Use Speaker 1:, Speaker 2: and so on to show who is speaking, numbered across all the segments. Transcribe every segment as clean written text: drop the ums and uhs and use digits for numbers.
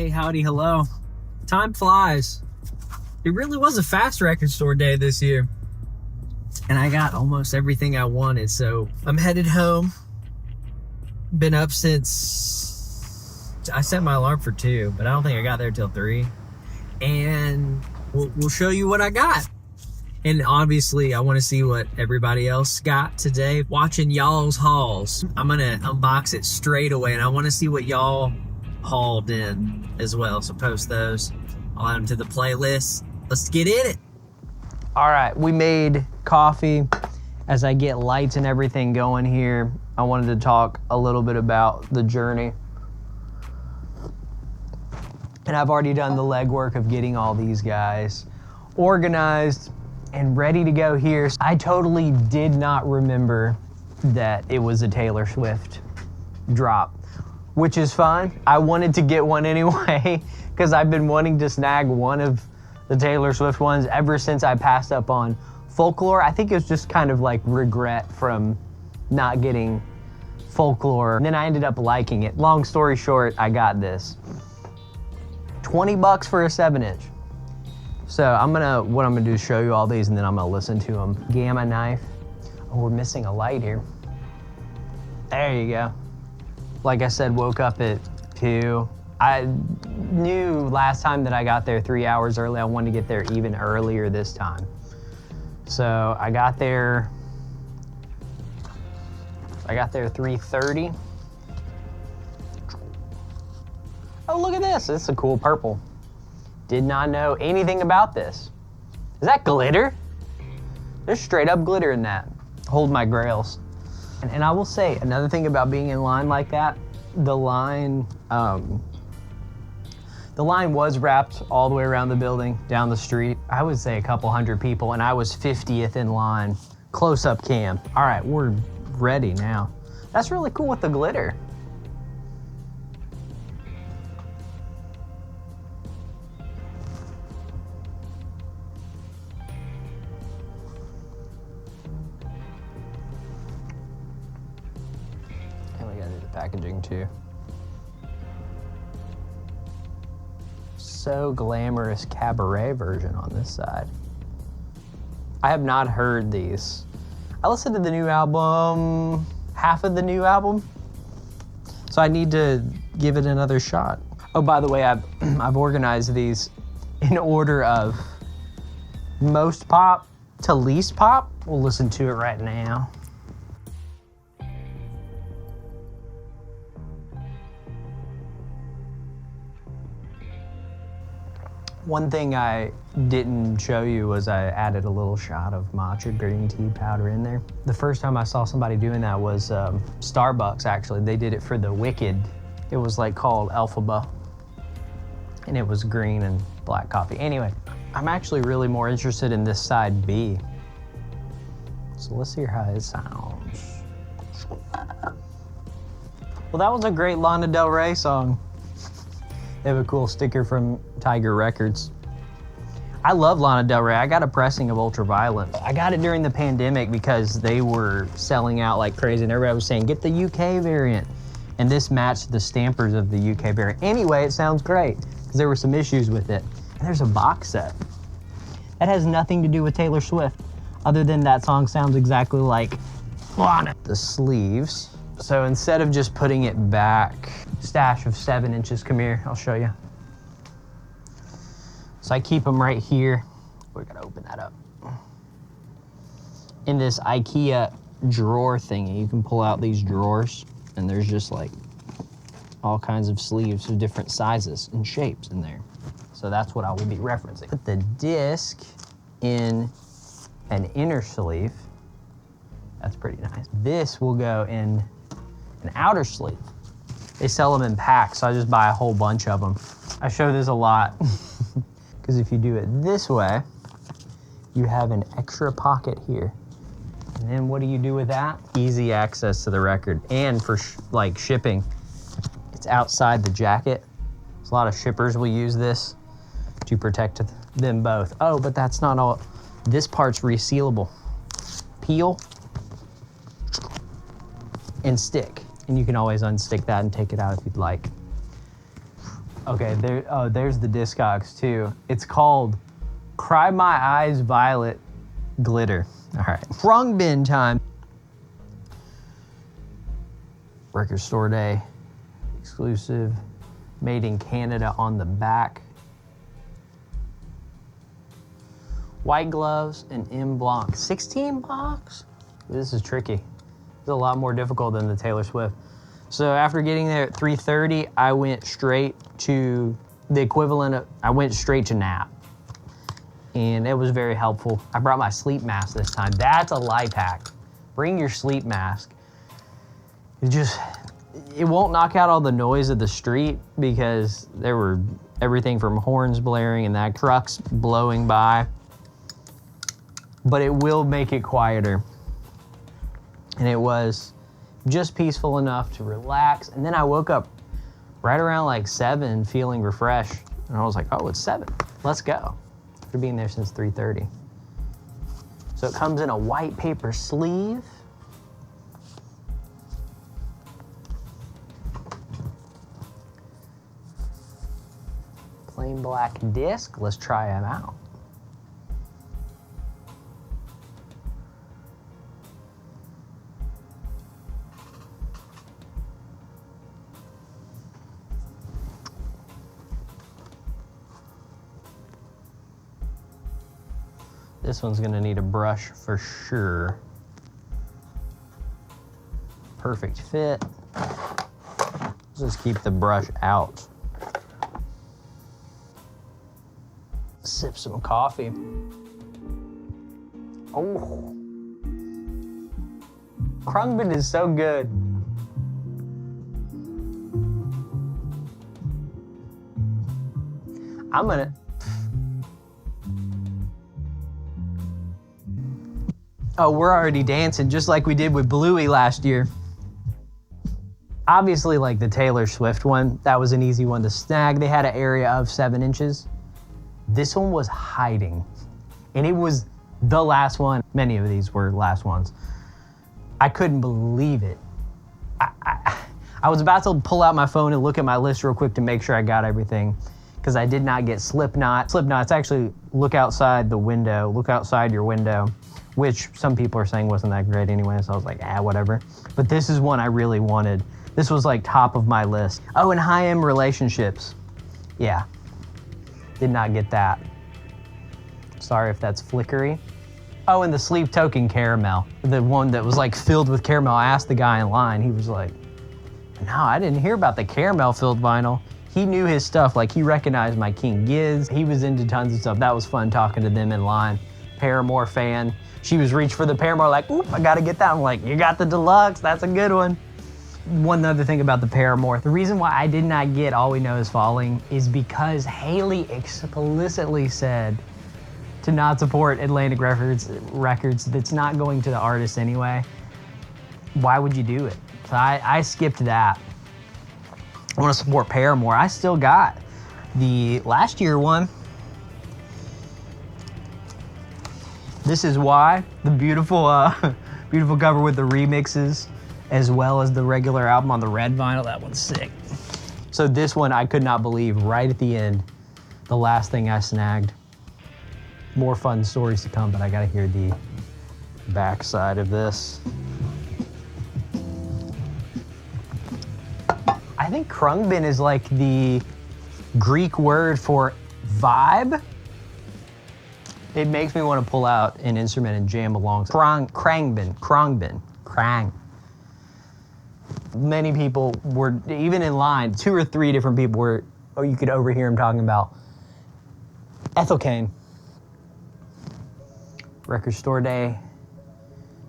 Speaker 1: Hey, howdy, hello. Time flies. It really was a fast record store day this year. And I got almost everything I wanted, so I'm headed home. Been up since... I set my alarm for 2, but I don't think I got there till 3. And we'll show you what I got. And obviously, I want to see what everybody else got today. Watching y'all's hauls. I'm going to unbox it straight away, and I want to see what y'all hauled in as well. So post those. I'll add them to the playlist. Let's get in it.
Speaker 2: All right, we made coffee. As I get lights and everything going here, I wanted to talk a little bit about the journey. And I've already done the legwork of getting all these guys organized and ready to go here. I totally did not remember that it was a Taylor Swift drop, which is fine. I wanted to get one anyway because I've been wanting to snag one of the Taylor Swift ones ever since I passed up on Folklore. I think it was just kind of like regret from not getting Folklore. And then I ended up liking it. Long story short, I got this. 20 bucks for a 7-inch. So what I'm gonna do is show you all these and then I'm gonna listen to them. Gamma knife. Oh, we're missing a light here. There you go. Like I said, woke up at 2. I knew last time that I got there 3 hours early, I wanted to get there even earlier this time. So I got there 3:30. Oh, look at this. This is a cool purple. Did not know anything about this. Is that glitter? There's straight up glitter in that. Hold my grails. And I will say, another thing about being in line like that, the line was wrapped all the way around the building, down the street. I would say a couple hundred people, and I was 50th in line. Close-up cam. All right, we're ready now. That's really cool with the glitter. And we gotta do the packaging too. So glamorous cabaret version on this side. I have not heard these. I listened to the new album, half of the new album, so I need to give it another shot. Oh, by the way, I've organized these in order of most pop to least pop. We'll listen to it right now. One thing I didn't show you was I added a little shot of matcha green tea powder in there. The first time I saw somebody doing that was Starbucks, actually. They did it for the Wicked. It was like called Elphaba. And it was green and black coffee. Anyway, I'm actually really more interested in this side B. So let's hear how it sounds. Well, that was a great Lana Del Rey song. They have a cool sticker from Tiger Records. I love Lana Del Rey. I got a pressing of Ultraviolet. I got it during the pandemic because they were selling out like crazy and everybody was saying, get the UK variant. And this matched the stampers of the UK variant. Anyway, it sounds great because there were some issues with it. And there's a box set. That has nothing to do with Taylor Swift other than that song sounds exactly like Lana. The sleeves. So instead of just putting it back, stash of 7 inches, come here, I'll show you. So I keep them right here. We're gonna open that up. In this IKEA drawer thingy, you can pull out these drawers and there's just like all kinds of sleeves of different sizes and shapes in there. So that's what I will be referencing. Put the disc in an inner sleeve. That's pretty nice. This will go in an outer sleeve. They sell them in packs, so I just buy a whole bunch of them. I show this a lot because if you do it this way, you have an extra pocket here. And then what do you do with that? Easy access to the record. And for like shipping, it's outside the jacket. So a lot of shippers will use this to protect them both. Oh, but that's not all. This part's resealable. Peel and stick. And you can always unstick that and take it out if you'd like. Okay, there's the Discogs too. It's called Cry My Eyes Violet Glitter. All right, Khruangbin time. Record Store Day, exclusive, made in Canada on the back. White gloves and M Blanc, 16 bucks. This is tricky. It's a lot more difficult than the Taylor Swift. So after getting there at 3:30, I went straight to the equivalent of, I went straight to nap. And it was very helpful. I brought my sleep mask this time. That's a life hack. Bring your sleep mask. It won't knock out all the noise of the street because there were everything from horns blaring and that trucks blowing by, but it will make it quieter. And it was just peaceful enough to relax. And then I woke up right around like 7 feeling refreshed. And I was like, oh, it's 7, let's go. After being there since 3:30. So it comes in a white paper sleeve. Plain black disc. Let's try them out. This one's gonna need a brush for sure. Perfect fit. Let's just keep the brush out. Sip some coffee. Oh, Khruangbin is so good. I'm gonna. Oh, we're already dancing just like we did with Bluey last year. Obviously, like the Taylor Swift one, that was an easy one to snag. They had an area of 7 inches. This one was hiding, and it was the last one. Many of these were last ones. I couldn't believe it. I was about to pull out my phone and look at my list real quick to make sure I got everything, because I did not get Slipknot. Slipknot's actually look outside the window, look outside your window, which some people are saying wasn't that great anyway, so I was like, whatever. But this is one I really wanted. This was like top of my list. Oh, and high-end relationships. Yeah, did not get that. Sorry if that's flickery. Oh, and the Sleep Token caramel, the one that was like filled with caramel. I asked the guy in line, he was like, no, I didn't hear about the caramel filled vinyl. He knew his stuff, like he recognized my King Giz. He was into tons of stuff. That was fun talking to them in line. Paramore fan. She was reaching for the Paramore like, oop, I gotta get that. I'm like, you got the deluxe, that's a good one. One other thing about the Paramore, the reason why I did not get All We Know Is Falling is because Haley explicitly said to not support Atlantic records that's not going to the artist anyway. Why would you do it? So I skipped that. I want to support Paramore. I still got the last year one. This Is Why, the beautiful, beautiful cover with the remixes, as well as the regular album on the red vinyl. That one's sick. So this one I could not believe right at the end, the last thing I snagged. More fun stories to come, but I gotta hear the back side of this. I think Khruangbin is like the Greek word for vibe. It makes me want to pull out an instrument and jam along. Khruangbin. Many people were, even in line, 2 or 3 different people were, or you could overhear them talking about Ethel Cain. Record Store Day,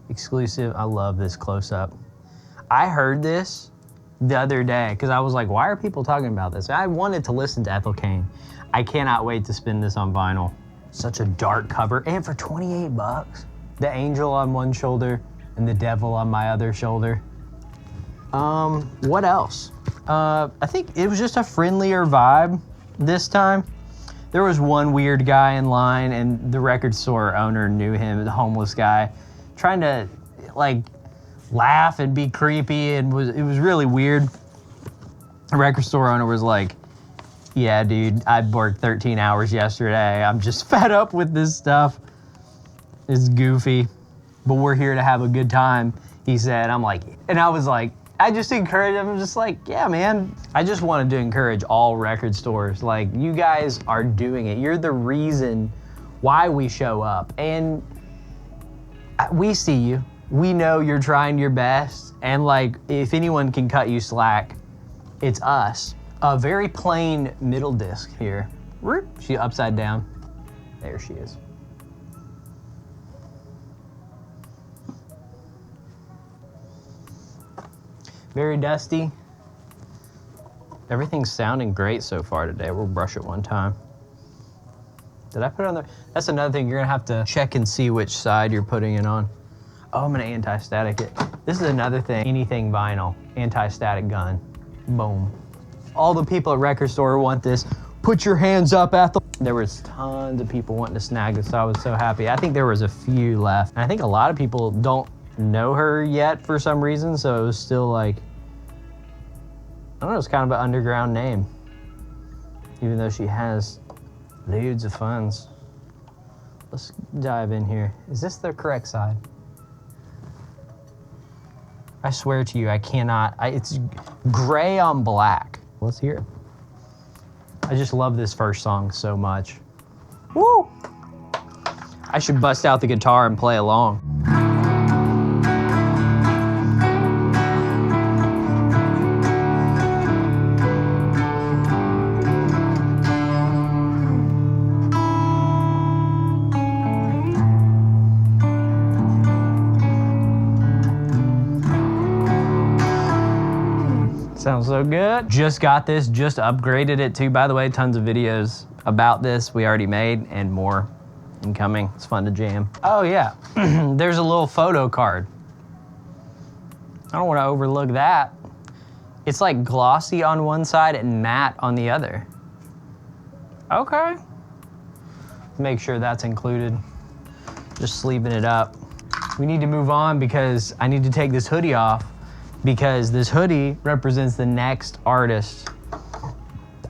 Speaker 2: exclusive. I love this close-up. I heard this the other day because I was like, why are people talking about this? I wanted to listen to Ethel Cain. I cannot wait to spin this on vinyl. Such a dark cover, and for 28 bucks. The angel on one shoulder and the devil on my other shoulder. What else? I think it was just a friendlier vibe this time. There was one weird guy in line, and the record store owner knew him, the homeless guy, trying to like laugh and be creepy, and it was really weird. The record store owner was like, Yeah, dude, I worked 13 hours yesterday. I'm just fed up with this stuff. It's goofy, but we're here to have a good time, he said. I'm like, and I was like, I just encourage him. I'm just like, yeah, man. I just wanted to encourage all record stores. Like, you guys are doing it. You're the reason why we show up. And we see you. We know you're trying your best. And like, if anyone can cut you slack, it's us. A very plain middle disc here. She upside down. There she is. Very dusty. Everything's sounding great so far today. We'll brush it one time. Did I put it on there? That's another thing. You're gonna have to check and see which side you're putting it on. Oh, I'm gonna anti-static it. This is another thing. Anything vinyl, anti-static gun. Boom. All the people at record store want this. Put your hands up, Ethel. There was tons of people wanting to snag this, so I was so happy. I think there was a few left. And I think a lot of people don't know her yet for some reason, so it was still like, I don't know, it's kind of an underground name, even though she has loads of funds. Let's dive in here. Is this the correct side? I swear to you, I cannot. It's gray on black. Let's hear it. I just love this first song so much. Woo! I should bust out the guitar and play along. Sounds so good. Just got this, just upgraded it too. By the way, tons of videos about this we already made and more incoming. It's fun to jam. Oh yeah, there's a little photo card. I don't want to overlook that. It's like glossy on one side and matte on the other. Okay. Make sure that's included. Just sleeving it up. We need to move on because I need to take this hoodie off, because this hoodie represents the next artist.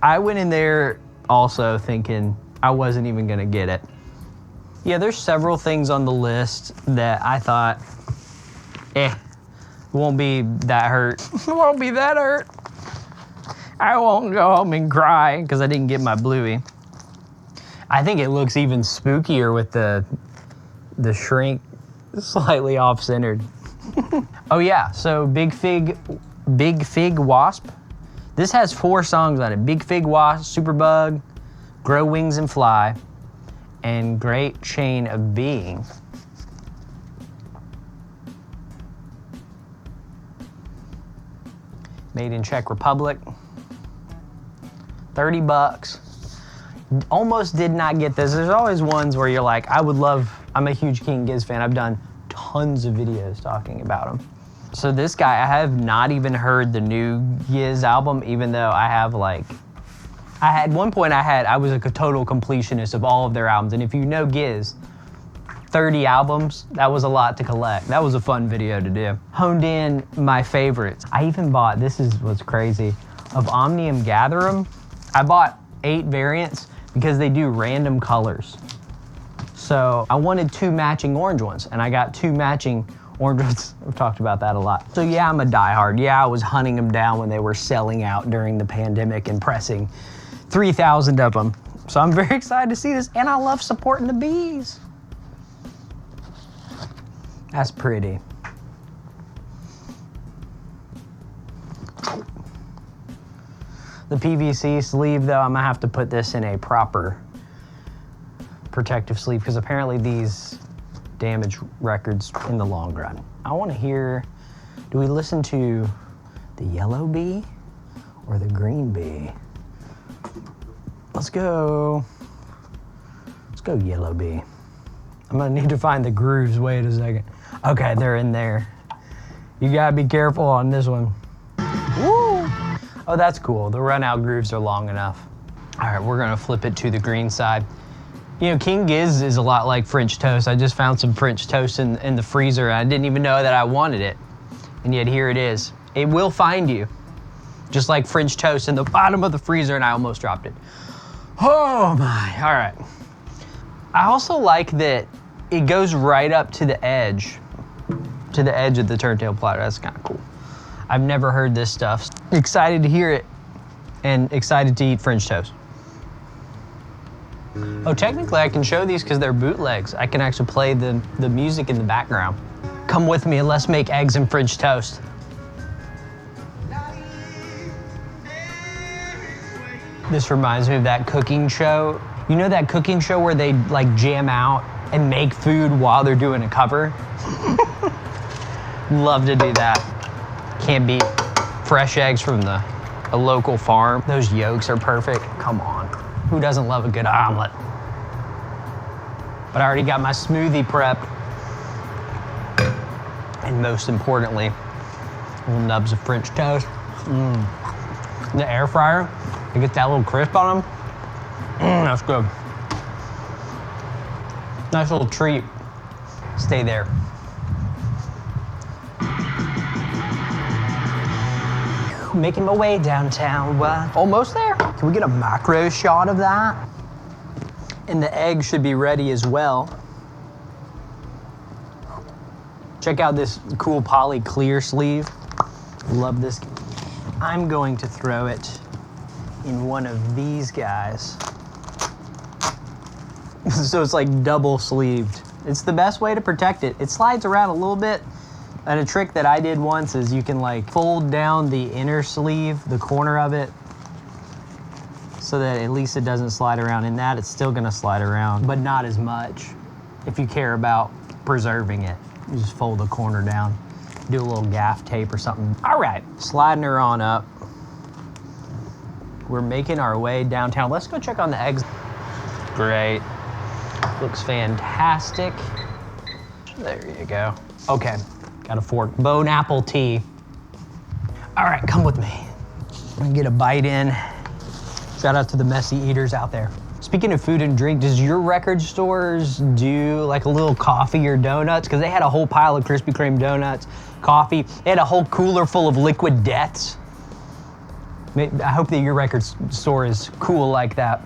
Speaker 2: I went in there also thinking I wasn't even gonna get it. Yeah, there's several things on the list that I thought, it won't be that hurt. It won't be that hurt. I won't go home and cry because I didn't get my bluey. I think it looks even spookier with the shrink slightly off-centered. Oh yeah, so Big Fig Wasp. This has 4 songs on it. Big Fig Wasp, Superbug, Grow Wings and Fly, and Great Chain of Being. Made in Czech Republic. 30 bucks. Almost did not get this. There's always ones where you're like, I'm a huge King Giz fan. I've done tons of videos talking about him. So this guy, I have not even heard the new Giz album, even though I have at one point I was a total completionist of all of their albums. And if you know Giz, 30 albums, that was a lot to collect. That was a fun video to do. Honed in my favorites. I even bought, this is what's crazy, of Omnium Gatherum. I bought 8 variants because they do random colors. So I wanted 2 matching orange ones, and I got 2 matching orange ones. We've talked about that a lot. So yeah, I'm a diehard. Yeah, I was hunting them down when they were selling out during the pandemic and pressing 3,000 of them. So I'm very excited to see this, and I love supporting the bees. That's pretty. The PVC sleeve, though, I'm gonna have to put this in a proper protective sleeve because apparently these damage records in the long run. I want to hear, do we listen to the yellow bee or the green bee? Let's go yellow bee. I'm gonna need to find the grooves. Wait a second. Okay, they're in there. You gotta be careful on this one. Woo! Oh, that's cool. The run out grooves are long enough. All right, we're gonna flip it to the green side. You know, King Giz is a lot like French toast. I just found some French toast in the freezer. I didn't even know that I wanted it. And yet here it is. It will find you. just like French toast in the bottom of the freezer, and I almost dropped it. Oh my, all right. I also like that it goes right up to the edge of the turntable platter. That's kind of cool. I've never heard this stuff. Excited to hear it and excited to eat French toast. Oh, technically I can show these because they're bootlegs. I can actually play the music in the background. Come with me and let's make eggs and French toast. This reminds me of that cooking show. You know that cooking show where they like jam out and make food while they're doing a cover? Love to do that. Can't beat fresh eggs from a local farm. Those yolks are perfect. Come on. Who doesn't love a good omelet? But I already got my smoothie prepped. And most importantly, little nubs of French toast. The air fryer, I get that little crisp on them. That's good. Nice little treat. Stay there. Making my way downtown. Almost there. Can we get a macro shot of that? And the egg should be ready as well. Check out this cool poly clear sleeve. Love this. I'm going to throw it in one of these guys. So it's like double sleeved. It's the best way to protect it. It slides around a little bit. And a trick that I did once is you can like fold down the inner sleeve, the corner of it, so that at least it doesn't slide around. In that, it's still gonna slide around, but not as much if you care about preserving it. You just fold the corner down, do a little gaff tape or something. All right, sliding her on up. We're making our way downtown. Let's go check on the eggs. Great, looks fantastic. There you go. Okay. Got a fork. Bone apple tea. All right, come with me. I'm gonna get a bite in. Shout out to the messy eaters out there. Speaking of food and drink, does your record stores do like a little coffee or donuts? Because they had a whole pile of Krispy Kreme donuts, coffee. They had a whole cooler full of liquid deaths. I hope that your record store is cool like that.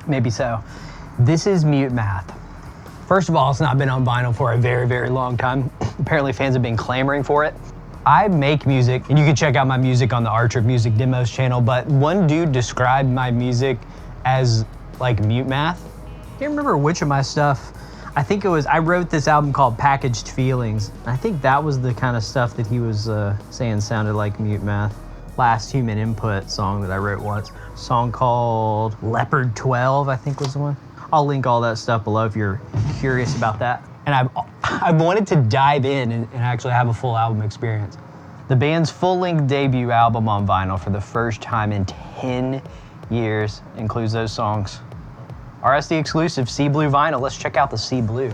Speaker 2: Maybe so. This is Mutemath. First of all, it's not been on vinyl for a very, very long time. Apparently fans have been clamoring for it. I make music, and you can check out my music on the Archer Music Demos channel, but one dude described my music as like Mutemath. I can't remember which of my stuff. I think it was, I wrote this album called Packaged Feelings. I think that was the kind of stuff that he was saying sounded like Mutemath. Last Human Input song that I wrote once. A song called Leopard 12, I think was the one. I'll link all that stuff below if you're curious about that. And I've wanted to dive in and actually have a full album experience. The band's full-length debut album on vinyl for the first time in 10 years includes those songs. RSD exclusive, Sea Blue vinyl. Let's check out the Sea Blue.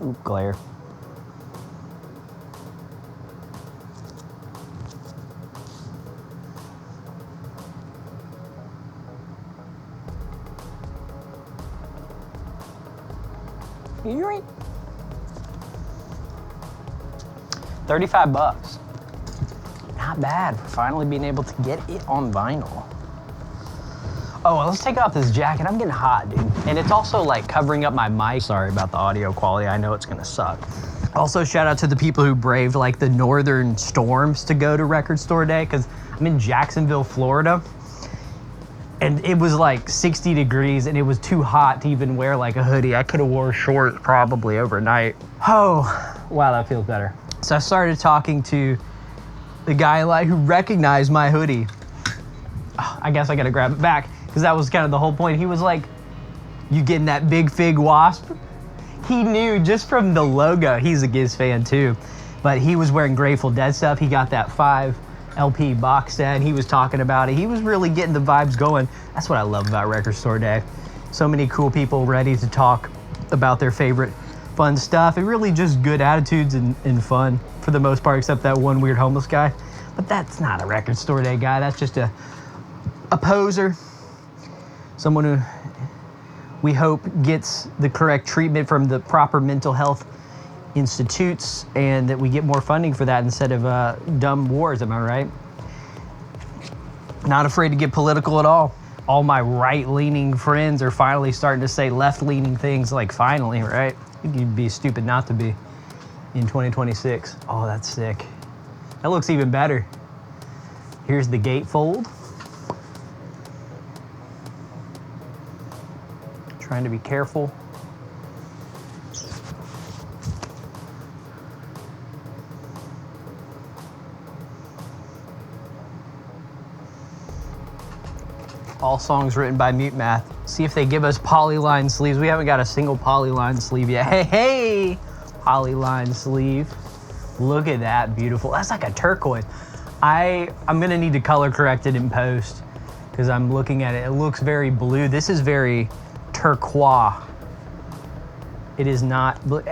Speaker 2: Ooh, glare. Yoink. 35 bucks. Not bad for finally being able to get it on vinyl. Oh, well, let's take off this jacket. I'm getting hot, dude. And it's also like covering up my mic. Sorry about the audio quality. I know it's gonna suck. Also, shout out to the people who braved like the northern storms to go to Record Store Day, because I'm in Jacksonville, Florida. And it was like 60 degrees and it was too hot to even wear like a hoodie. I could have wore shorts probably overnight. Oh, wow, that feels better. So I started talking to the guy like who recognized my hoodie. Oh, I guess I gotta grab it back because that was kind of the whole point. He was like, you getting that big fig Wasp? He knew just from the logo. He's a Giz fan too, but he was wearing Grateful Dead stuff. He got that 5 LP box set and he was talking about it. He was really getting the vibes going. That's what I love about Record Store Day. So many cool people ready to talk about their favorite fun stuff. It really just good attitudes and fun for the most part, except that one weird homeless guy. But that's not a record store day guy. That's just a poser. Someone who we hope gets the correct treatment from the proper mental health institutes, and that we get more funding for that instead of dumb wars, am I right? Not afraid to get political at all. All my right-leaning friends are finally starting to say left-leaning things, like finally, right? I think you'd be stupid not to be in 2026. Oh, that's sick. That looks even better. Here's the gatefold. Trying to be careful. All songs written by Mutemath. See if they give us polyline sleeves. We haven't got a single polyline sleeve yet. Hey, hey, polyline sleeve. Look at that, beautiful. That's like a turquoise. I'm gonna need to color correct it in post because I'm looking at it. It looks very blue. This is very turquoise. It is not blue.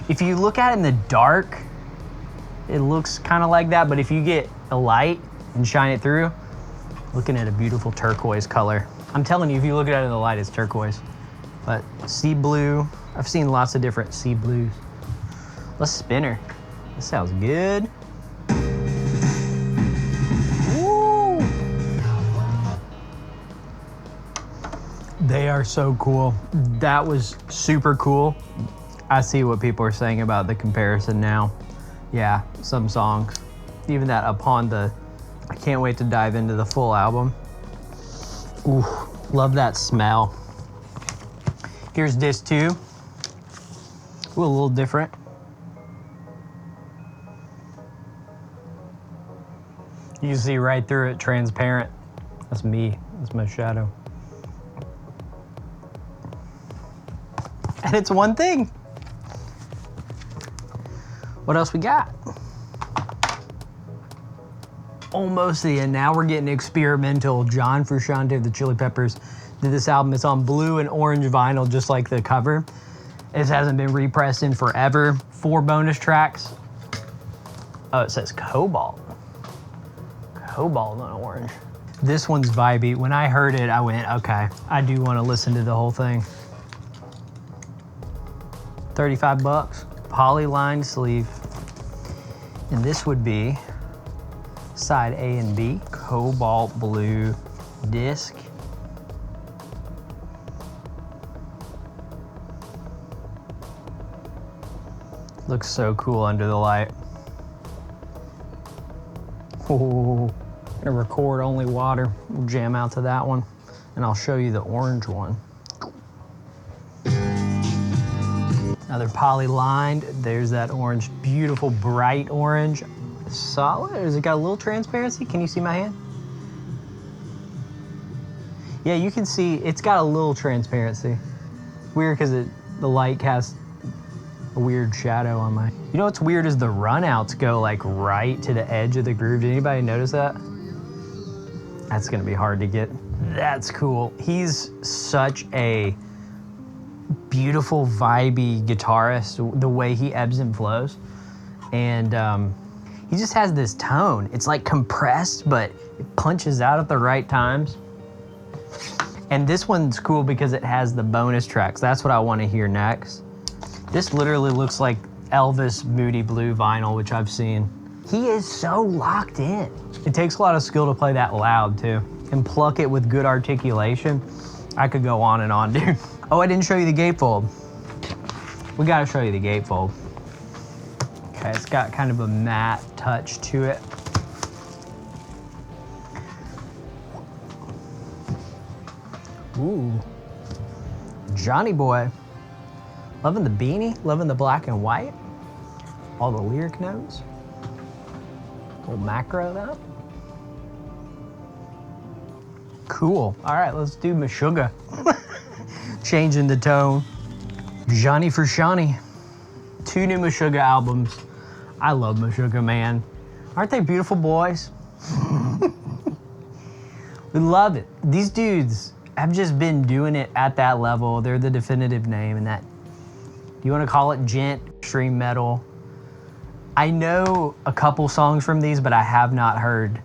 Speaker 2: If you look at it in the dark, it looks kind of like that, but if you get a light and shine it through, looking at a beautiful turquoise color. I'm telling you, if you look at it in the light, it's turquoise. But sea blue, I've seen lots of different sea blues. Let's spin her. This sounds good. Woo! They are so cool. That was super cool. I see what people are saying about the comparison now. Yeah, some songs. Even that Upon the... I can't wait to dive into the full album. Ooh, love that smell. Here's disc 2. Ooh, a little different. You can see right through it, transparent. That's me, that's my shadow. And it's one thing. What else we got? Almost the end. Now we're getting experimental. John Frusciante of the Chili Peppers did this album. It's on blue and orange vinyl, just like the cover. It hasn't been repressed in forever. 4 bonus tracks. Oh, it says cobalt. Cobalt on orange. This one's vibey. When I heard it, I went, okay, I do want to listen to the whole thing. 35 bucks. Polyline sleeve. And this would be side A and B, cobalt blue disc. Looks so cool under the light. Oh, gonna record only water. We'll jam out to that one, and I'll show you the orange one. Another poly lined. There's that orange, beautiful bright orange. Solid. Has it got a little transparency? Can you see my hand? Yeah, you can see it's got a little transparency. Weird because the light casts a weird shadow on my... You know what's weird is the runouts go like right to the edge of the groove. Did anybody notice that? That's gonna be hard to get. That's cool. He's such a beautiful, vibey guitarist, the way he ebbs and flows. And he just has this tone. It's like compressed, but it punches out at the right times. And this one's cool because it has the bonus tracks. That's what I want to hear next. This literally looks like Elvis Moody Blue vinyl, which I've seen. He is so locked in. It takes a lot of skill to play that loud too, and pluck it with good articulation. I could go on and on, dude. Oh, I didn't show you the gatefold. We gotta show you the gatefold. Okay, it's got kind of a matte touch to it. Ooh, Johnny boy. Loving the beanie, loving the black and white. All the lyric notes. Little macroed up. Cool. All right, let's do Meshuggah. Changing the tone. Johnny Frusciante. 2 new Meshuggah albums. I love Meshuggah, man. Aren't they beautiful boys? We love it. These dudes have just been doing it at that level. They're the definitive name, and that, do you want to call it gent, extreme metal, I know a couple songs from these, but I have not heard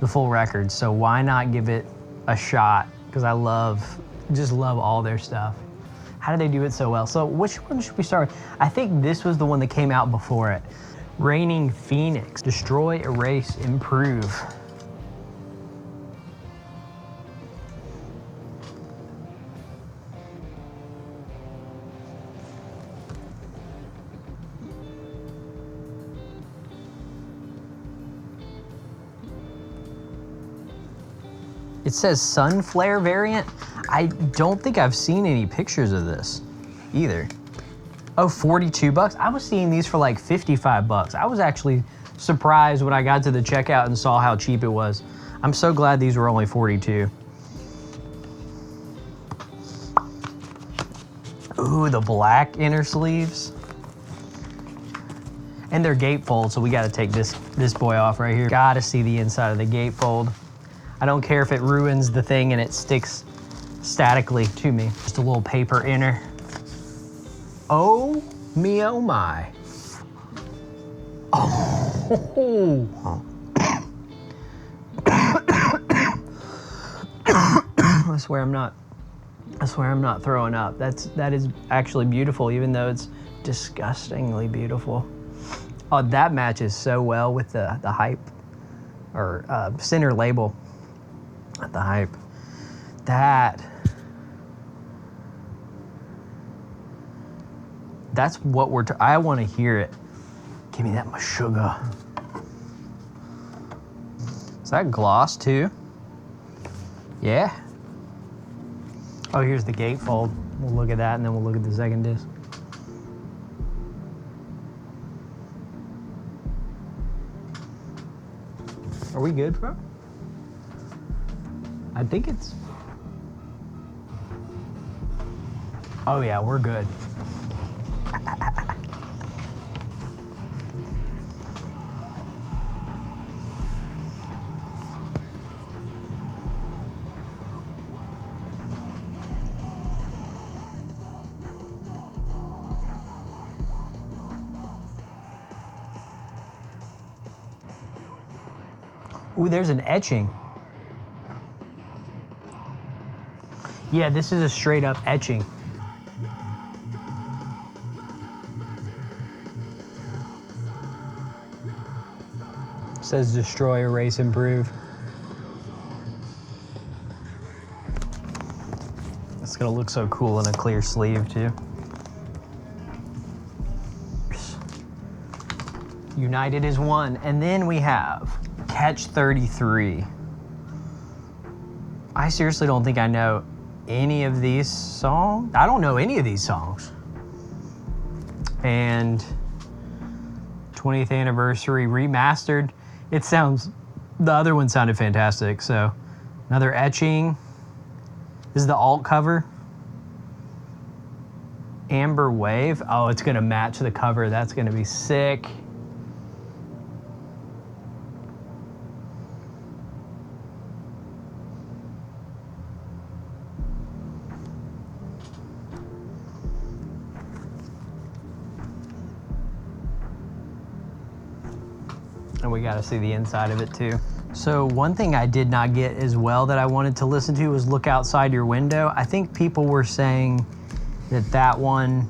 Speaker 2: the full record, so why not give it a shot? Because I just love all their stuff. How do they do it so well? So which one should we start with? I think this was the one that came out before it. Reigning Phoenix, Destroy, Erase, Improve. It says Sun Flare variant. I don't think I've seen any pictures of this either. Oh, 42 bucks. I was seeing these for like 55 bucks. I was actually surprised when I got to the checkout and saw how cheap it was. I'm so glad these were only 42. Ooh, the black inner sleeves. And they're gatefold, so we gotta take this boy off right here. Gotta see the inside of the gatefold. I don't care if it ruins the thing and it sticks statically to me. Just a little paper inner. Oh me, oh my. Oh. I swear I'm not throwing up. That is actually beautiful, even though it's disgustingly beautiful. Oh, that matches so well with the hype or center label. At the hype. That's what I want to hear it. Give me that Meshuggah. Is that gloss too? Yeah. Oh, here's the gatefold. We'll look at that and then we'll look at the second disc. Are we good, bro? I think it's... Oh yeah, we're good. Ooh, there's an etching. Yeah, this is a straight up etching. It says Destroy, Erase, Improve. It's gonna look so cool in a clear sleeve too. United is one. And then we have Catch 33. I seriously don't think I know any of these songs. I don't know any of these songs. And 20th anniversary remastered. It sounds, the other one sounded fantastic. So another etching. This is the alt cover. Amber Wave. Oh, it's gonna match the cover. That's gonna be sick. And we got to see the inside of it too. So one thing I did not get as well that I wanted to listen to was Look Outside Your Window. I think people were saying that one,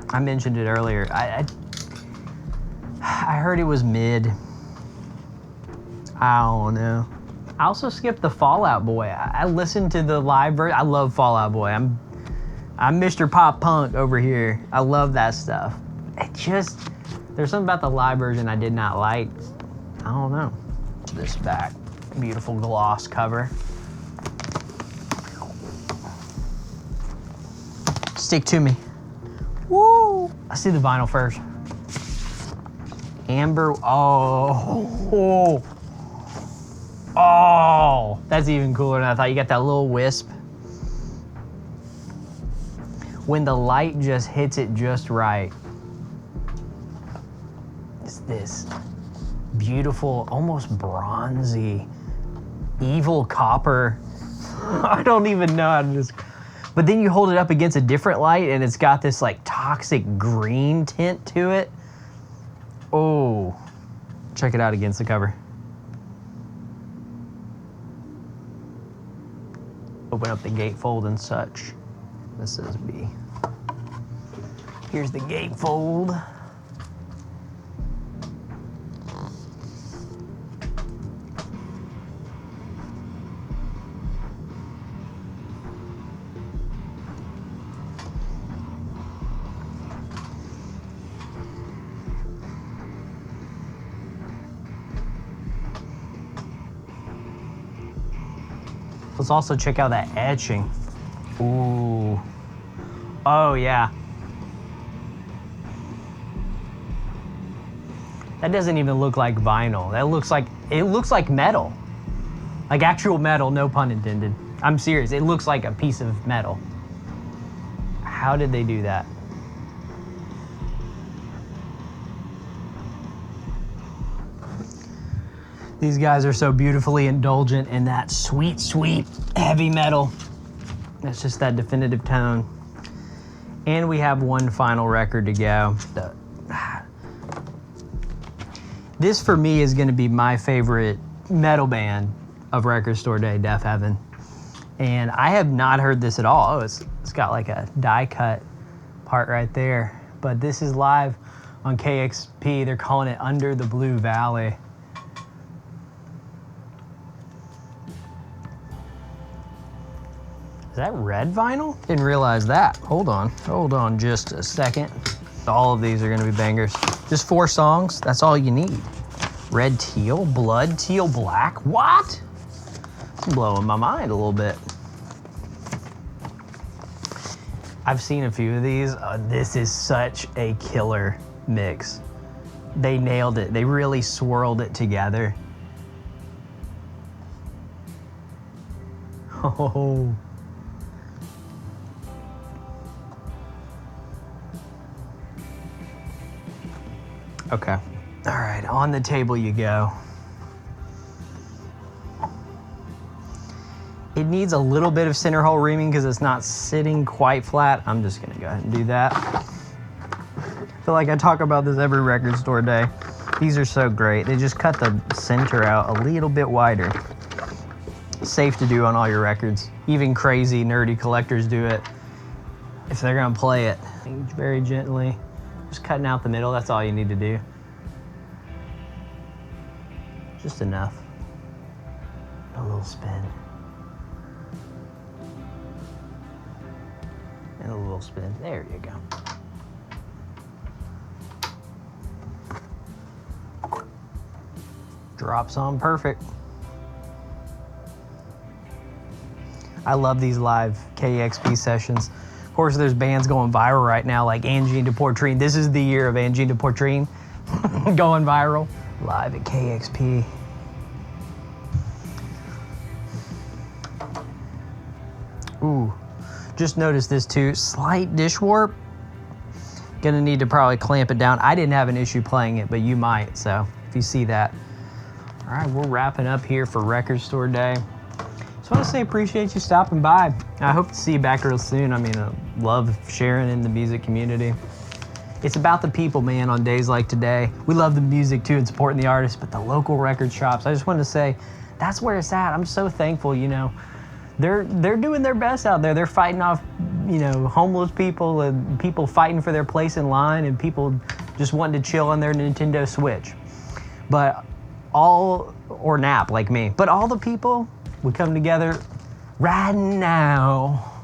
Speaker 2: I mentioned it earlier. I heard it was mid. I don't know. I also skipped the Fall Out Boy. I listened to the live version. I love Fall Out Boy. I'm Mr. Pop Punk over here. I love that stuff. It just, there's something about the live version I did not like. I don't know. This back, beautiful gloss cover. Stick to me. Woo! I see the vinyl first. Amber, oh. Oh, that's even cooler than I thought. You got that little wisp. When the light just hits it just right. It's this beautiful, almost bronzy, evil copper. I don't even know how to just, but then you hold it up against a different light and it's got this like toxic green tint to it. Oh, check it out against the cover. Open up the gatefold and such. This is B. Here's the gatefold. Let's also check out that etching. Ooh. Oh yeah. That doesn't even look like vinyl. That looks like, it looks like metal. Like actual metal, no pun intended. I'm serious, it looks like a piece of metal. How did they do that? These guys are so beautifully indulgent in that sweet, sweet heavy metal. That's just that definitive tone. And we have one final record to go. This for me is gonna be my favorite metal band of Record Store Day, Deafheaven. And I have not heard this at all. Oh, it's got like a die cut part right there. But this is live on KEXP. They're calling it Under the Blue Valley. Is that red vinyl? Didn't realize that. Hold on just a second. All of these are gonna be bangers. Just 4 songs, that's all you need. Red teal, blood teal, black, what? It's blowing my mind a little bit. I've seen a few of these. This is such a killer mix. They nailed it. They really swirled it together. Oh. Okay. All right, on the table you go. It needs a little bit of center hole reaming because it's not sitting quite flat. I'm just gonna go ahead and do that. I feel like I talk about this every Record Store Day. These are so great. They just cut the center out a little bit wider. Safe to do on all your records. Even crazy, nerdy collectors do it if they're gonna play it. Very gently. Just cutting out the middle, that's all you need to do. Just enough. A little spin. And a little spin. There you go. Drops on perfect. I love these live KEXP sessions. Of course, there's bands going viral right now like Angine de Portrine. This is the year of Angine de Portrine going viral. Live at KEXP. Ooh, just noticed this too. Slight dish warp. Gonna need to probably clamp it down. I didn't have an issue playing it, but you might, so if you see that. All right, we're wrapping up here for Record Store Day. Just want to say appreciate you stopping by. I hope to see you back real soon. I mean, I love sharing in the music community. It's about the people, man, on days like today. We love the music too and supporting the artists, but the local record shops, I just wanted to say, that's where it's at. I'm so thankful, you know. They're doing their best out there. They're fighting off, you know, homeless people and people fighting for their place in line and people just wanting to chill on their Nintendo Switch. But or nap like me. But all the people, we come together right now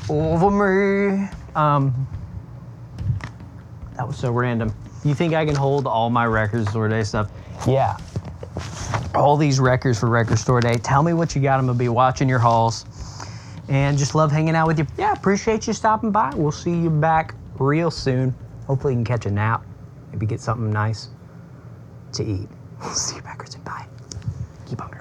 Speaker 2: over me. That was so random. You think I can hold all my Record Store Day stuff? Yeah. All these records for Record Store Day. Tell me what you got. I'm gonna be watching your hauls and just love hanging out with you. Yeah, appreciate you stopping by. We'll see you back real soon. Hopefully you can catch a nap. Maybe get something nice to eat. We'll see you back real soon. Bye. Keep on